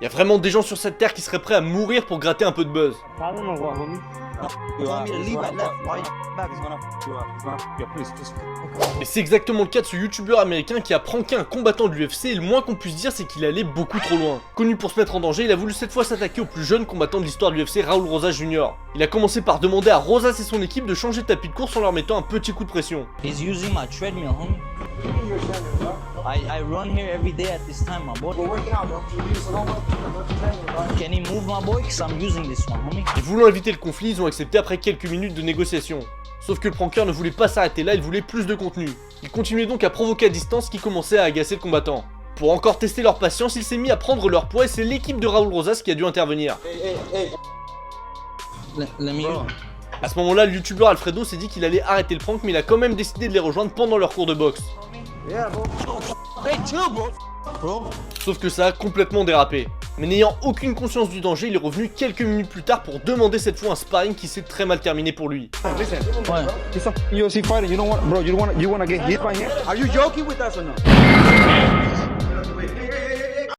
Y a vraiment des gens sur cette terre qui seraient prêts à mourir pour gratter un peu de buzz. Et c'est exactement le cas de ce youtubeur américain qui a pranké un combattant de l'UFC et le moins qu'on puisse dire c'est qu'il allait beaucoup trop loin. Connu pour se mettre en danger, il a voulu cette fois s'attaquer au plus jeune combattant de l'histoire de l'UFC, Raul Rosas Jr. Il a commencé par demander à Rosas et son équipe de changer de tapis de course en leur mettant un petit coup de pression. He's using my treadmill, homie. I run here every day at this time, my boy. Can he move, my boy? Cause I'm using this one, homie. Et voulant éviter le conflit, ils ont accepté après quelques minutes de négociation. Sauf que le pranker ne voulait pas s'arrêter là, il voulait plus de contenu. Il continuait donc à provoquer à distance, ce qui commençait à agacer le combattant. Pour encore tester leur patience, il s'est mis à prendre leur poids et c'est l'équipe de Raul Rosas qui a dû intervenir. Let me. A ce moment-là, le youtubeur Alfredo s'est dit qu'il allait arrêter le prank, mais il a quand même décidé de les rejoindre pendant leur cours de boxe. Sauf que ça a complètement dérapé. Mais n'ayant aucune conscience du danger, il est revenu quelques minutes plus tard pour demander cette fois un sparring qui s'est très mal terminé pour lui. What? He's a UFC fighter. You don't want, bro. You wanna get hit by him? Are you joking with us or no?